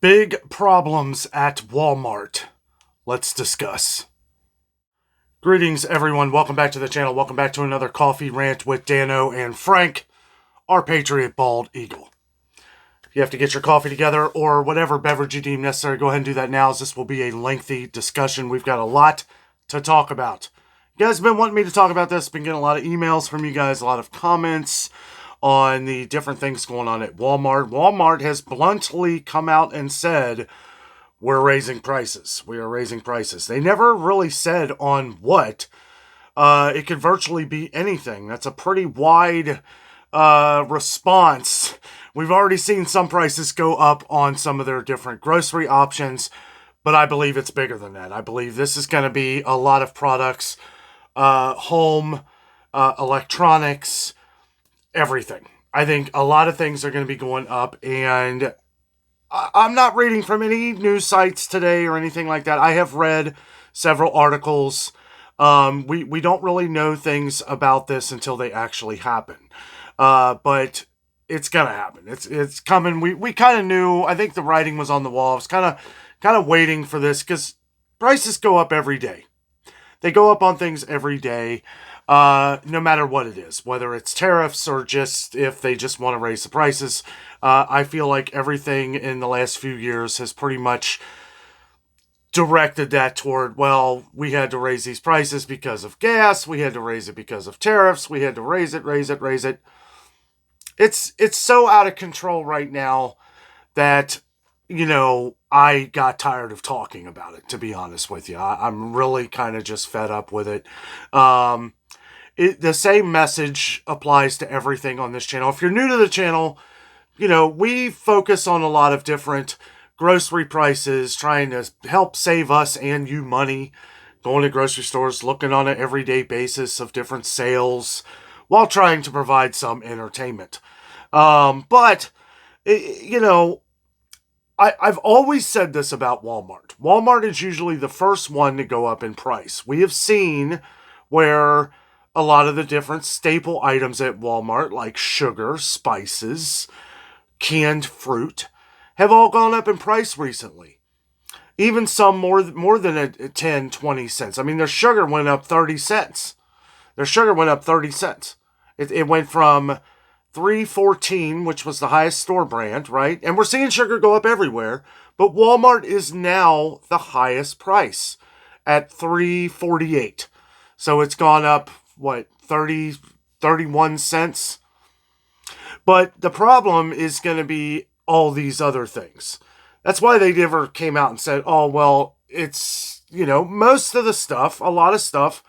Big problems at Walmart. Let's discuss. Greetings, everyone. Welcome back to the channel. Welcome back to another coffee rant with Dano and Frank, our Patriot Bald Eagle. If you have to get your coffee together or whatever beverage you deem necessary, go ahead and do that now, as this will be a lengthy discussion. We've got a lot to talk about. You guys have been wanting me to talk about this. Been getting a lot of emails from you guys, a lot of comments on the different things going on at Walmart. Walmart has bluntly come out and said, we're raising prices. We are raising prices. They never really said on what. It could virtually be anything. That's a pretty wide response. We've already seen some prices go up on some of their different grocery options, but I believe it's bigger than that. I believe this is going to be a lot of products, home, electronics, everything. I think a lot of things are going to be going up, and I'm not reading from any news sites today or anything like that. I have read several articles. We don't really know things about this until they actually happen. But it's gonna happen. It's coming. We kind of knew. I think the writing was on the wall. I was kind of waiting for this because prices go up every day. They go up on things every day, no matter what it is, whether it's tariffs or just if they just want to raise the prices. I feel like everything in the last few years has pretty much directed that toward, well, we had to raise these prices because of gas. We had to raise it because of tariffs. We had to raise it. It's so out of control right now that, I got tired of talking about it, to be honest with you. I'm really kind of just fed up with it. The same message applies to everything on this channel. If you're new to the channel, we focus on a lot of different grocery prices, trying to help save us and you money, going to grocery stores, looking on an everyday basis of different sales, while trying to provide some entertainment. But I've always said this about Walmart. Walmart is usually the first one to go up in price. We have seen where a lot of the different staple items at Walmart, like sugar, spices, canned fruit, have all gone up in price recently. Even some more than a 10, 20 cents. I mean, their sugar went up 30 cents. It went from $3.14, which was the highest store brand, right? And we're seeing sugar go up everywhere, but Walmart is now the highest price at $3.48. So it's gone up, 31 cents? But the problem is going to be all these other things. That's why they never came out and said, oh, well, it's, most of the stuff, a lot of stuff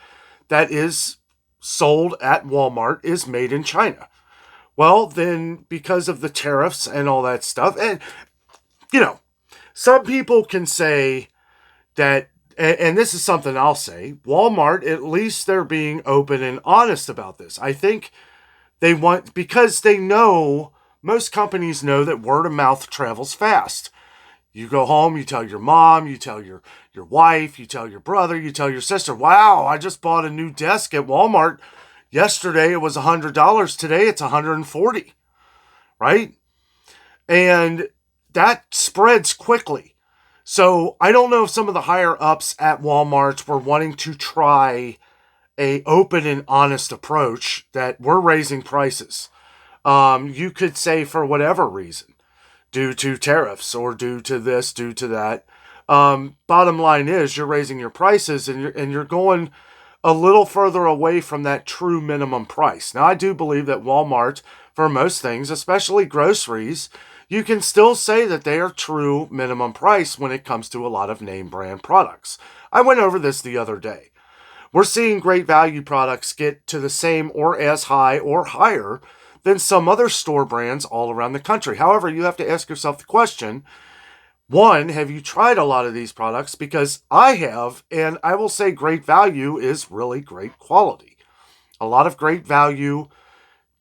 that is sold at Walmart is made in China. Well, then, because of the tariffs and all that stuff, and, some people can say that, and this is something I'll say, Walmart, at least they're being open and honest about this. I think they want, because they know, most companies know that word of mouth travels fast. You go home, you tell your mom, you tell your wife, you tell your brother, you tell your sister, wow, I just bought a new desk at Walmart. Yesterday it was $100. Today it's $140, right? And that spreads quickly. So I don't know if some of the higher ups at Walmart were wanting to try a open and honest approach that we're raising prices. You could say for whatever reason, due to tariffs or due to this, due to that. Bottom line is you're raising your prices and you're going a little further away from that true minimum price. Now, I do believe that Walmart, for most things, especially groceries, you can still say that they are true minimum price when it comes to a lot of name brand products. I went over this the other day. We're seeing great value products get to the same or as high or higher than some other store brands all around the country. However, you have to ask yourself the question, one, have you tried a lot of these products? Because I have, and I will say great value is really great quality. A lot of great value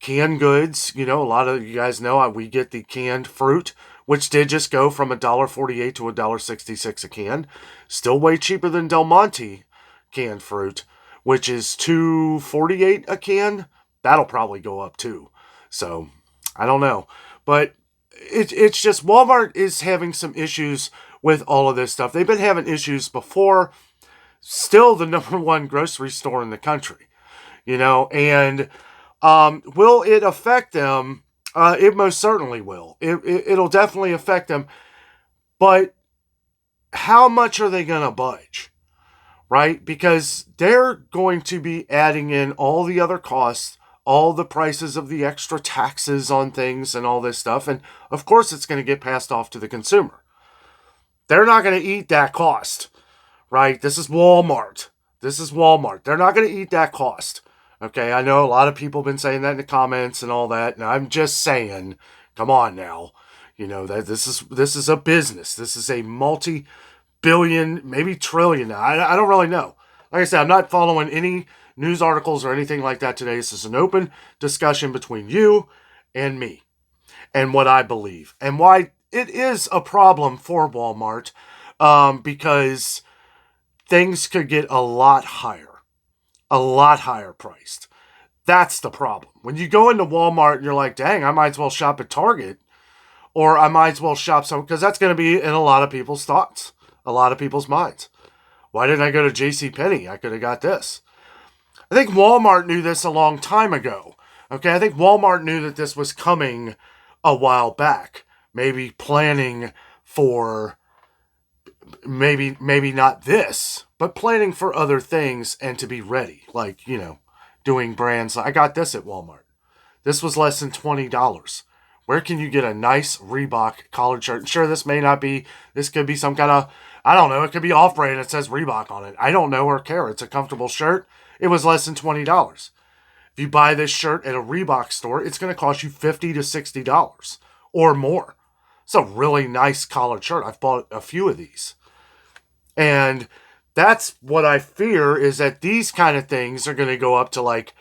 canned goods. A lot of you guys know we get the canned fruit, which did just go from $1.48 to $1.66 a can. Still way cheaper than Del Monte canned fruit, which is $2.48 a can. That'll probably go up too. So, I don't know. But it's just Walmart is having some issues with all of this stuff. They've been having issues before. Still the number one grocery store in the country, and will it affect them? It most certainly will. It'll definitely affect them. But how much are they going to budge? Right? Because they're going to be adding in all the other costs, all the prices of the extra taxes on things and all this stuff. And of course, it's going to get passed off to the consumer. They're not going to eat that cost, right? This is Walmart. They're not going to eat that cost. Okay, I know a lot of people have been saying that in the comments and all that, and I'm just saying, come on now. That this is a business. This is a multi-billion, maybe trillion. I don't really know. Like I said, I'm not following any news articles or anything like that today. This is an open discussion between you and me and what I believe and why it is a problem for Walmart, because things could get a lot higher priced. That's the problem. When you go into Walmart and you're like, dang, I might as well shop at Target, or I might as well shop some, because that's going to be in a lot of people's thoughts, a lot of people's minds. Why didn't I go to JCPenney? I could have got this. I think Walmart knew this a long time ago. Okay, I think Walmart knew that this was coming a while back. Maybe planning for maybe not this, but planning for other things and to be ready. Like, doing brands. I got this at Walmart. This was less than $20. Where can you get a nice Reebok collared shirt? Sure, this could be some kind of, I don't know, it could be off-brand. It says Reebok on it. I don't know or care. It's a comfortable shirt. It was less than $20. If you buy this shirt at a Reebok store, it's going to cost you $50 to $60 or more. It's a really nice collared shirt. I've bought a few of these. And that's what I fear, is that these kind of things are going to go up to like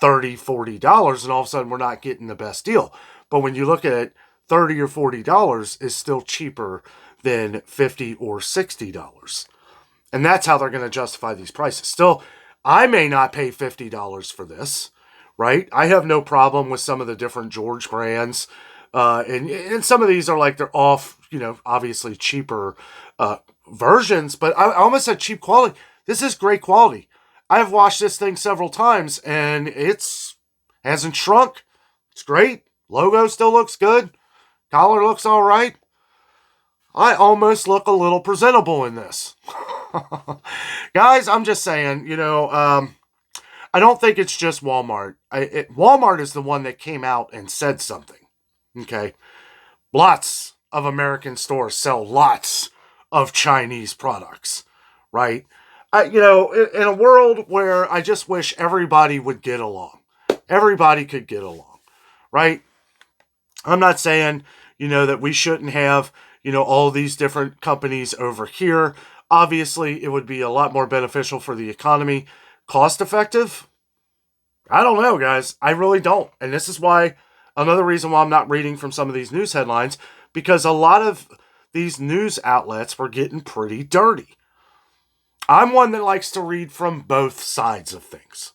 $30, $40, and all of a sudden we're not getting the best deal. But when you look at it, $30 or $40 is still cheaper than $50 or $60. And that's how they're going to justify these prices. Still, I may not pay $50 for this, right? I have no problem with some of the different George brands. And some of these are like, they're off, obviously cheaper versions, but I almost said cheap quality. This is great quality. I've washed this thing several times and hasn't shrunk. It's great. Logo still looks good. Collar looks all right. I almost look a little presentable in this. Guys, I'm just saying, I don't think it's just Walmart. Walmart is the one that came out and said something. Okay. Lots of American stores sell lots of Chinese products, right? In a world where I just wish everybody would get along. Everybody could get along, right? I'm not saying, that we shouldn't have, all these different companies over here. Obviously, it would be a lot more beneficial for the economy. Cost effective? I don't know, guys. I really don't. And this is why, another reason why I'm not reading from some of these news headlines, because a lot of these news outlets were getting pretty dirty. I'm one that likes to read from both sides of things.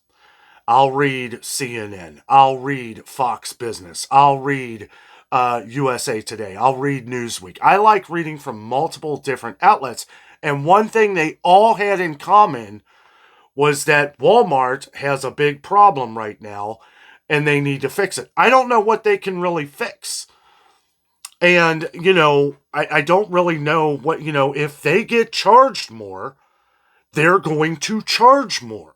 I'll read CNN. I'll read Fox Business. I'll read USA Today. I'll read Newsweek. I like reading from multiple different outlets. And one thing they all had in common was that Walmart has a big problem right now and they need to fix it. I don't know what they can really fix. And, I don't really know what, if they get charged more, they're going to charge more.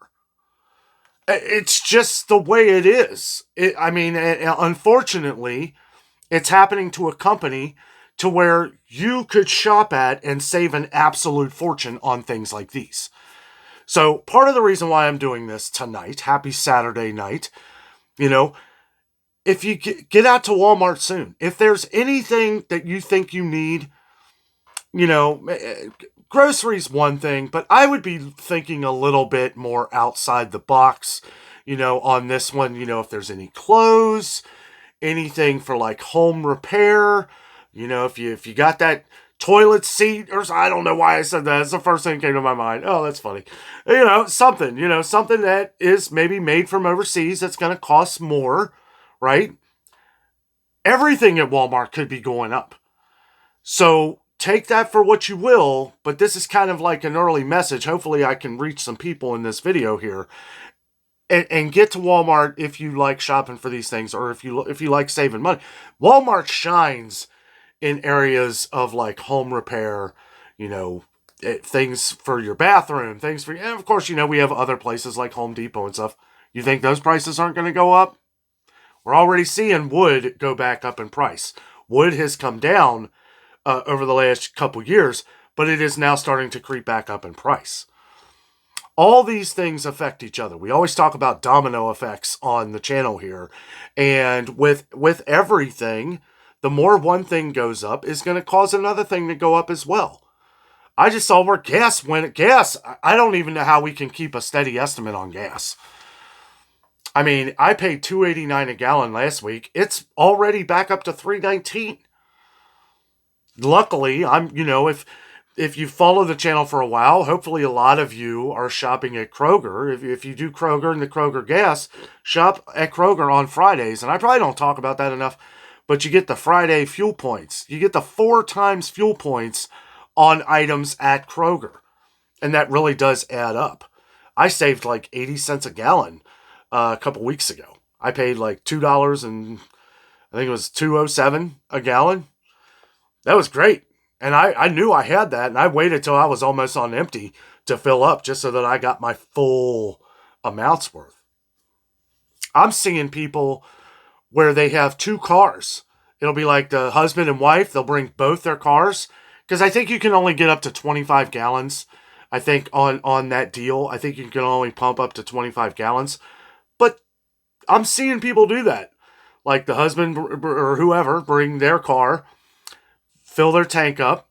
It's just the way it is. Unfortunately, it's happening to a company to where you could shop at and save an absolute fortune on things like these. So part of the reason why I'm doing this tonight, happy Saturday night, if you get out to Walmart soon, if there's anything that you think you need, groceries one thing, but I would be thinking a little bit more outside the box, on this one, if there's any clothes, anything for like home repair, if you got that toilet seat, or I don't know why I said that. It's the first thing that came to my mind. Oh, that's funny. Something that is maybe made from overseas that's going to cost more, right? Everything at Walmart could be going up. So take that for what you will, but this is kind of like an early message. Hopefully I can reach some people in this video here. And get to Walmart if you like shopping for these things, or if you like saving money. Walmart shines in areas of like home repair, things for your bathroom, things for, and of course, we have other places like Home Depot and stuff. You think those prices aren't going to go up? We're already seeing wood go back up in price. Wood has come down over the last couple years, but it is now starting to creep back up in price. All these things affect each other. We always talk about domino effects on the channel here. And with everything, the more one thing goes up is going to cause another thing to go up as well. I just saw where gas went. Gas, I don't even know how we can keep a steady estimate on gas. I mean, I paid $2.89 a gallon last week. It's already back up to $3.19. Luckily, if you follow the channel for a while, hopefully a lot of you are shopping at Kroger. If you do Kroger and the Kroger gas, shop at Kroger on Fridays. And I probably don't talk about that enough, but you get the Friday fuel points. You get the 4 times fuel points on items at Kroger. And that really does add up. I saved like 80 cents a gallon a couple weeks ago. I paid like $2 and I think it was $2.07 a gallon. That was great. And I knew I had that, and I waited till I was almost on empty to fill up just so that I got my full amounts worth. I'm seeing people where they have 2 cars. It'll be like the husband and wife. They'll bring both their cars, because I think you can only get up to 25 gallons. I think on that deal, I think you can only pump up to 25 gallons. But I'm seeing people do that. Like the husband or whoever bring their car, fill their tank up,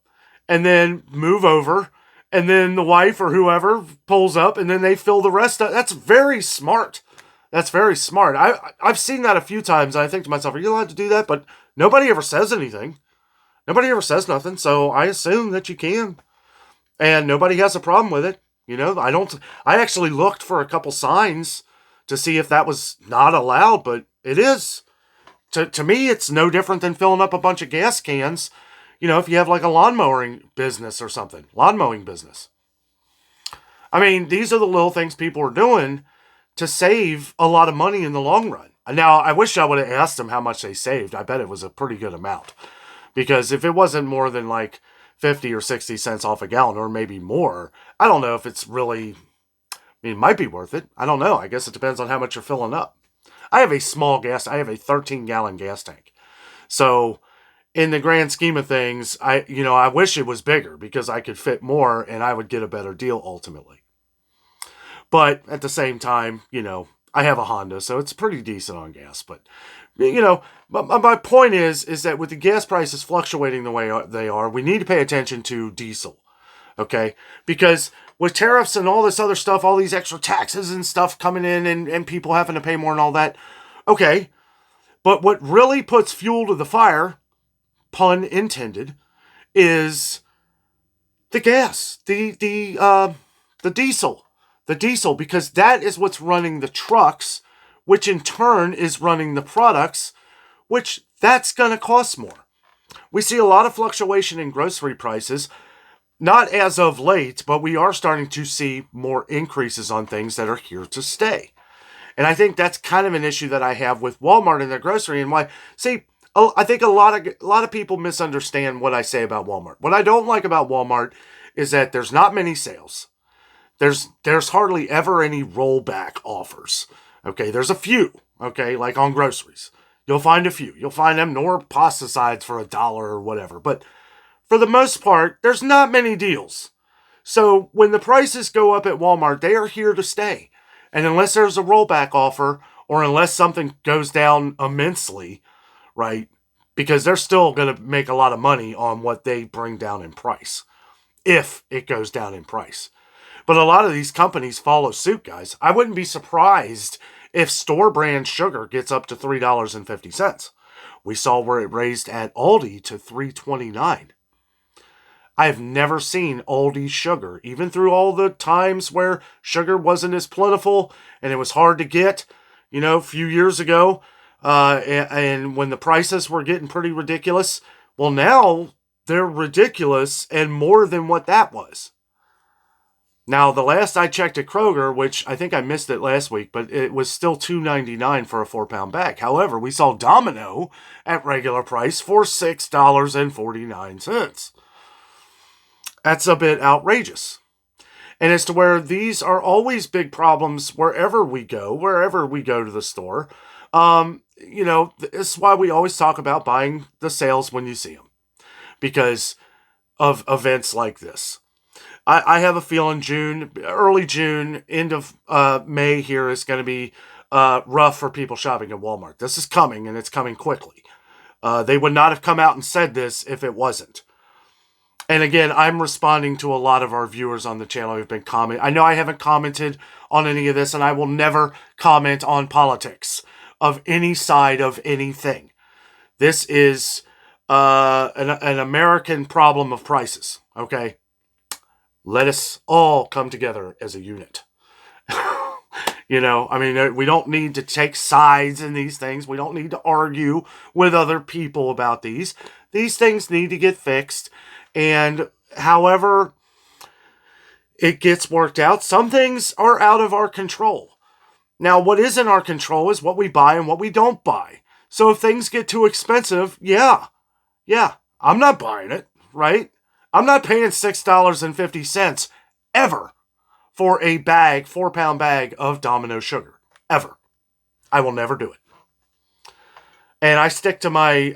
and then move over, and then the wife or whoever pulls up, and then they fill the rest up. That's very smart. That's very smart. I've seen that a few times, and I think to myself, are you allowed to do that? But nobody ever says anything. Nobody ever says nothing, so I assume that you can. And nobody has a problem with it. I actually looked for a couple signs to see if that was not allowed, but it is. To me, it's no different than filling up a bunch of gas cans. If you have like a lawn mowing business or something. Lawn mowing business. I mean, these are the little things people are doing to save a lot of money in the long run. Now, I wish I would have asked them how much they saved. I bet it was a pretty good amount. Because if it wasn't more than like 50 or 60 cents off a gallon, or maybe more, I don't know if it's really, it might be worth it. I don't know. I guess it depends on how much you're filling up. I have a 13-gallon gas tank. So in the grand scheme of things, I wish it was bigger because I could fit more and I would get a better deal ultimately. But at the same time, I have a Honda, so it's pretty decent on gas. But, my point is that with the gas prices fluctuating the way they are, we need to pay attention to diesel, okay? Because with tariffs and all this other stuff, all these extra taxes and stuff coming in and people having to pay more and all that, okay. But what really puts fuel to the fire, pun intended, is the gas, the diesel. The diesel, because that is what's running the trucks, which in turn is running the products, which that's going to cost more. We see a lot of fluctuation in grocery prices, not as of late, but we are starting to see more increases on things that are here to stay. And I think that's kind of an issue that I have with Walmart and their grocery, and why. See, I think a lot of people misunderstand what I say about Walmart. What I don't like about Walmart is that there's not many sales. There's hardly ever any rollback offers. Okay, there's a few. Okay, like on groceries, you'll find a few. You'll find them nor pesticides for $1 or whatever. But for the most part, there's not many deals. So when the prices go up at Walmart, they are here to stay. And unless there's a rollback offer, or unless something goes down immensely, right? Because they're still going to make a lot of money on what they bring down in price, if it goes down in price. But a lot of these companies follow suit, guys. I wouldn't be surprised if store brand sugar gets up to $3.50. We saw where it raised at Aldi to $3.29. I have never seen Aldi sugar, even through all the times where sugar wasn't as plentiful and it was hard to get. A few years ago, And when the prices were getting pretty ridiculous, well, now they're ridiculous and more than what that was. Now, the last I checked at Kroger, which I think I missed it last week, but it was still $2.99 for a 4-pound bag. However, we saw Domino at regular price for $6.49. That's a bit outrageous. And as to where these are always big problems wherever we go to the store. This is why we always talk about buying the sales when you see them, because of events like this. I have a feeling early June, end of May here is going to be rough for people shopping at Walmart. This is coming, and it's coming quickly. They would not have come out and said this if it wasn't. And again, I'm responding to a lot of our viewers on the channel who've been commenting. I know I haven't commented on any of this, and I will never comment on politics of any side of anything. This is an American problem of prices, okay? Let us all come together as a unit. We don't need to take sides in these things. We don't need to argue with other people about these. These things need to get fixed. And however it gets worked out, some things are out of our control. Now, what is in our control is what we buy and what we don't buy. So if things get too expensive, yeah, I'm not buying it, right? I'm not paying $6.50 ever for a 4-pound bag of Domino sugar. Ever. I will never do it. And I stick to my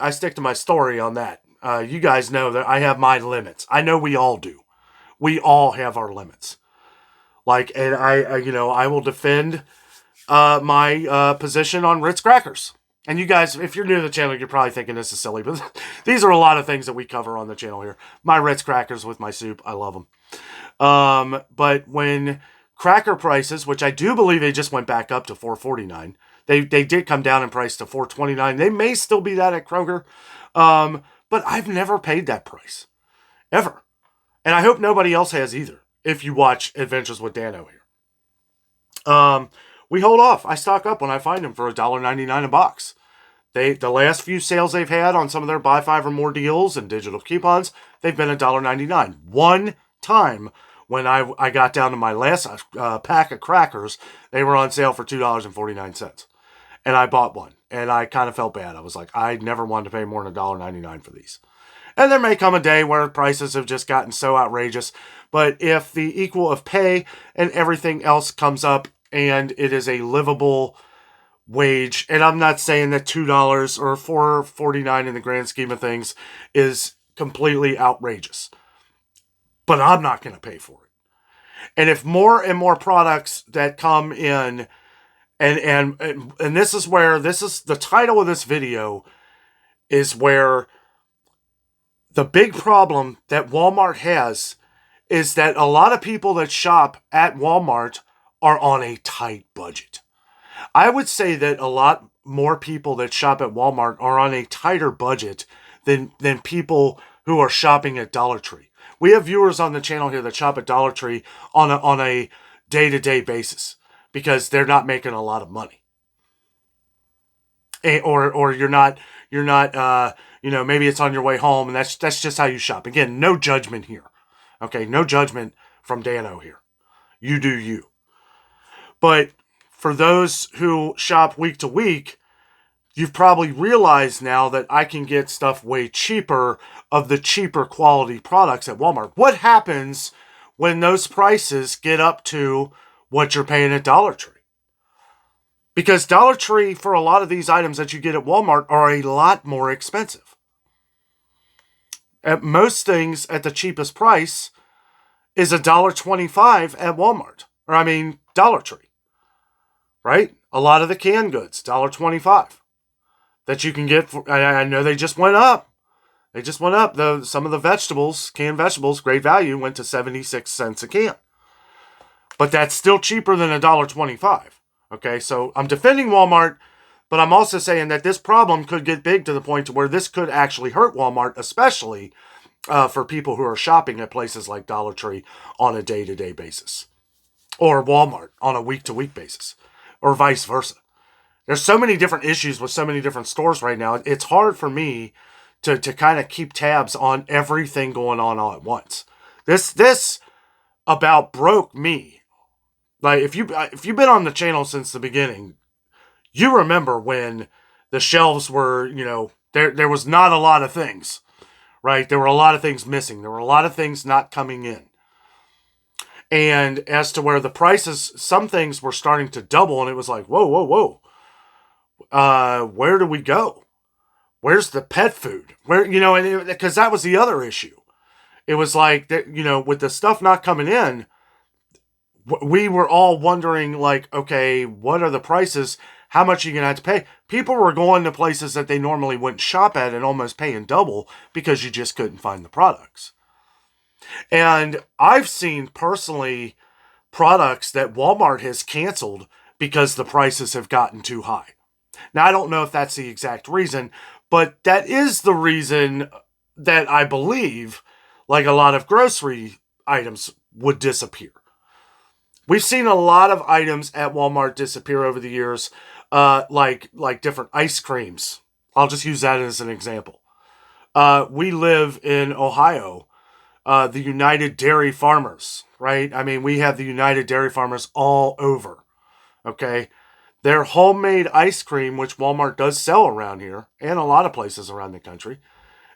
story on that. You guys know that I have my limits. I know we all do. We all have our limits. And I will defend my position on Ritz crackers. And you guys, if you're new to the channel, you're probably thinking this is silly, but these are a lot of things that we cover on the channel here. My Ritz crackers with my soup, I love them. But when cracker prices, which I do believe they just went back up to $4.49, they did come down in price to $4.29. They may still be that at Kroger, but I've never paid that price, ever. And I hope nobody else has either, if you watch Adventures with Dano here. We hold off. I stock up when I find them for $1.99 a box. The last few sales they've had on some of their buy 5 or more deals and digital coupons, they've been $1.99. One time when I got down to my last pack of crackers, they were on sale for $2.49. And I bought one. And I kind of felt bad. I was like, I never wanted to pay more than $1.99 for these. And there may come a day where prices have just gotten so outrageous. But if the equal of pay and everything else comes up, and it is a livable wage, and I'm not saying that $2 or $4.49 in the grand scheme of things is completely outrageous, but I'm not going to pay for it. And if more and more products that come in, and this is the title of this video is where the big problem that Walmart has is that a lot of people that shop at Walmart are on a tight budget. I would say that a lot more people that shop at Walmart are on a tighter budget than people who are shopping at Dollar Tree. We have viewers on the channel here that shop at Dollar Tree on a day-to-day basis because they're not making a lot of money. Or you're not maybe it's on your way home, and that's just how you shop. Again, no judgment here. Okay, no judgment from Dano here. You do you. But for those who shop week to week, you've probably realized now that I can get stuff way cheaper of the cheaper quality products at Walmart. What happens when those prices get up to what you're paying at Dollar Tree? Because Dollar Tree, for a lot of these items that you get at Walmart, are a lot more expensive. At most things at the cheapest price is $1.25 at Walmart. Dollar Tree. Right? A lot of the canned goods, $1.25. That you can get for, I know they just went up. Some of the vegetables, canned vegetables, great value, went to 76 cents a can. But that's still cheaper than $1.25. Okay, so I'm defending Walmart, but I'm also saying that this problem could get big to the point to where this could actually hurt Walmart, especially for people who are shopping at places like Dollar Tree on a day-to-day basis. Or Walmart on a week-to-week basis. Or vice versa. There's so many different issues with so many different stores right now. It's hard for me to kind of keep tabs on everything going on all at once. This about broke me. Like if you've been on the channel since the beginning, you remember when the shelves were, there was not a lot of things, right? There were a lot of things missing. There were a lot of things not coming in. And as to where the prices, some things were starting to double, and it was like, whoa, whoa, whoa. Where do we go? Where's the pet food? Because that was the other issue. It was like, with the stuff not coming in, we were all wondering, like, okay, what are the prices? How much are you going to have to pay? People were going to places that they normally wouldn't shop at and almost paying double because you just couldn't find the products. And I've seen personally products that Walmart has canceled because the prices have gotten too high. Now, I don't know if that's the exact reason, but that is the reason that I believe, like, a lot of grocery items would disappear. We've seen a lot of items at Walmart disappear over the years, like different ice creams. I'll just use that as an example. We live in Ohio, the United Dairy Farmers, right? I mean, we have the United Dairy Farmers all over, okay? Their homemade ice cream, which Walmart does sell around here, and a lot of places around the country,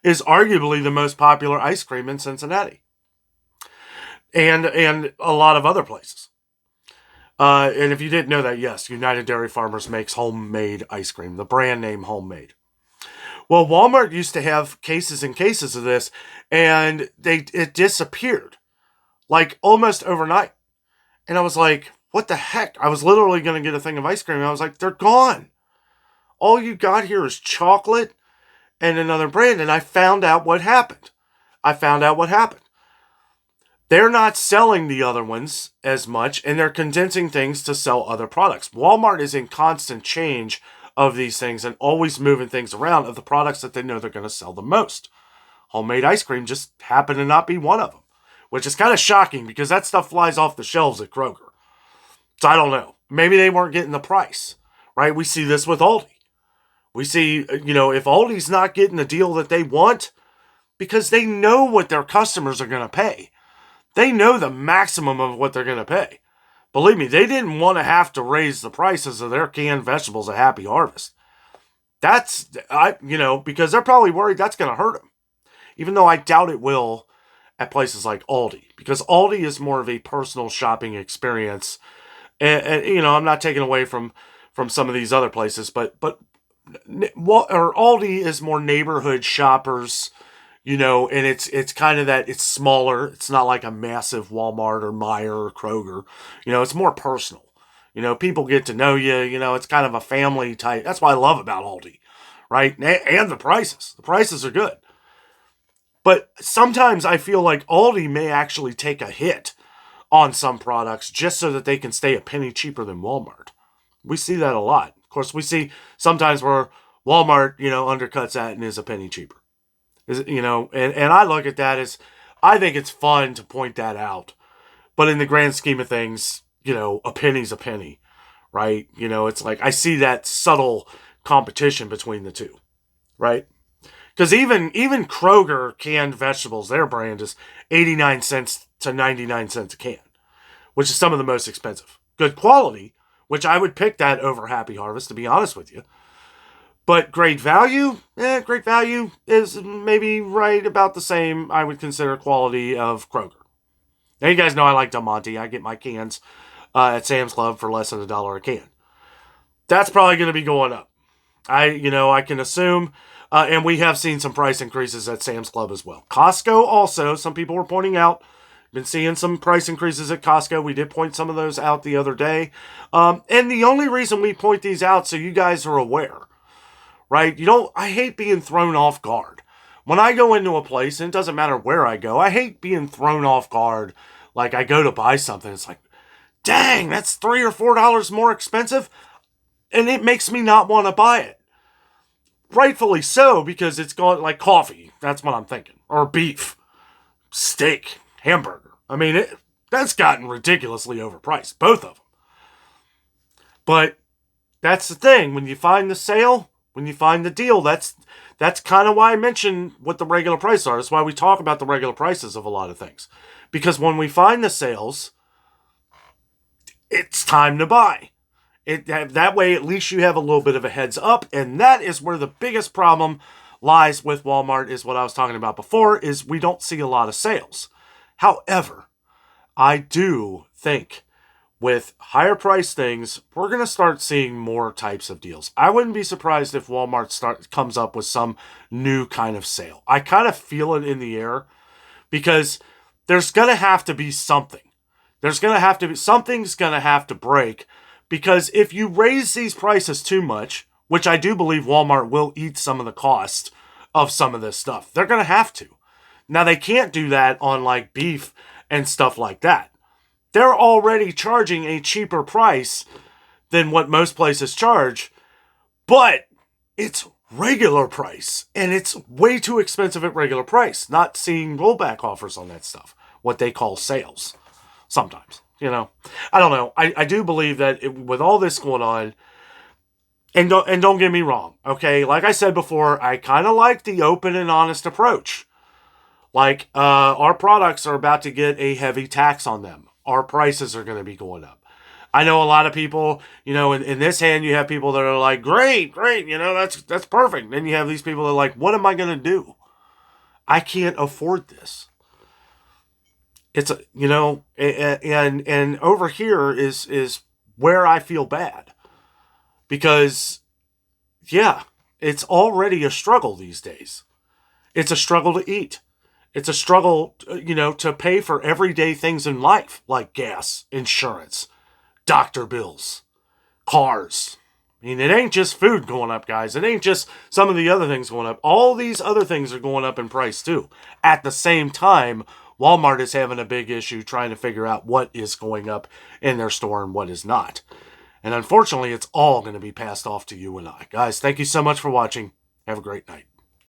is arguably the most popular ice cream in Cincinnati. And a lot of other places. And if you didn't know that, yes, United Dairy Farmers makes homemade ice cream, the brand name homemade. Well, Walmart used to have cases and cases of this, and it disappeared, like almost overnight. And I was like, what the heck? I was literally going to get a thing of ice cream, and I was like, they're gone. All you got here is chocolate and another brand, and I found out what happened. They're not selling the other ones as much, and they're condensing things to sell other products. Walmart is in constant change of these things and always moving things around of the products that they know they're going to sell the most. Homemade ice cream just happened to not be one of them, which is kind of shocking because that stuff flies off the shelves at Kroger. So I don't know. Maybe they weren't getting the price, right? We see this with Aldi. We see, if Aldi's not getting the deal that they want, because they know what their customers are going to pay. They know the maximum of what they're going to pay. Believe me, they didn't want to have to raise the prices of their canned vegetables at Happy Harvest. Because they're probably worried that's going to hurt them. Even though I doubt it will at places like Aldi. Because Aldi is more of a personal shopping experience. And I'm not taking away from some of these other places, but Aldi is more neighborhood shoppers. And it's kind of that, it's smaller. It's not like a massive Walmart or Meijer or Kroger. It's more personal. People get to know you. It's kind of a family type. That's what I love about Aldi, right? And the prices. The prices are good. But sometimes I feel like Aldi may actually take a hit on some products just so that they can stay a penny cheaper than Walmart. We see that a lot. Of course, we see sometimes where Walmart, undercuts that and is a penny cheaper. And I look at that as, I think it's fun to point that out. But in the grand scheme of things, a penny's a penny, right? It's like, I see that subtle competition between the two, right? Because even Kroger canned vegetables, their brand is 89 cents to 99 cents a can, which is some of the most expensive. Good quality, which I would pick that over Happy Harvest, to be honest with you. But great value is maybe right about the same, I would consider, quality of Kroger. Now, you guys know I like Del Monte. I get my cans at Sam's Club for less than $1 a can. That's probably going to be going up. I can assume, and we have seen some price increases at Sam's Club as well. Costco also, some people were pointing out, been seeing some price increases at Costco. We did point some of those out the other day. And the only reason we point these out so you guys are aware, right? I hate being thrown off guard. When I go into a place, and it doesn't matter where I go, I hate being thrown off guard. Like, I go to buy something, it's like, dang, that's $3 or $4 more expensive, and it makes me not want to buy it. Rightfully so, because it's gone, like coffee, that's what I'm thinking, or beef, steak, hamburger. I mean, that's gotten ridiculously overpriced, both of them. But that's the thing. When you find the sale, when you find the deal, that's kind of why I mentioned what the regular prices are. That's why we talk about the regular prices of a lot of things. Because when we find the sales, it's time to buy. That way, at least you have a little bit of a heads up, and that is where the biggest problem lies with Walmart, is what I was talking about before, is we don't see a lot of sales. However, I do think with higher price things, we're going to start seeing more types of deals. I wouldn't be surprised if Walmart comes up with some new kind of sale. I kind of feel it in the air, because there's going to have to be something. Something's going to have to break, because if you raise these prices too much, which I do believe Walmart will eat some of the cost of some of this stuff, they're going to have to. Now, they can't do that on like beef and stuff like that. They're already charging a cheaper price than what most places charge, but it's regular price, and it's way too expensive at regular price. Not seeing rollback offers on that stuff, what they call sales. Sometimes, I don't know. I do believe that with all this going on, and don't get me wrong, okay? Like I said before, I kind of like the open and honest approach. Like, our products are about to get a heavy tax on them. Our prices are going to be going up. I know a lot of people, in this hand, you have people that are like, great, that's perfect. Then you have these people that are like, what am I going to do? I can't afford this. It's and over here is where I feel bad, because it's already a struggle these days. It's a struggle to eat. It's a struggle, to pay for everyday things in life, like gas, insurance, doctor bills, cars. I mean, it ain't just food going up, guys. It ain't just some of the other things going up. All these other things are going up in price too. At the same time, Walmart is having a big issue trying to figure out what is going up in their store and what is not. And unfortunately, it's all going to be passed off to you and I. Guys, thank you so much for watching. Have a great night.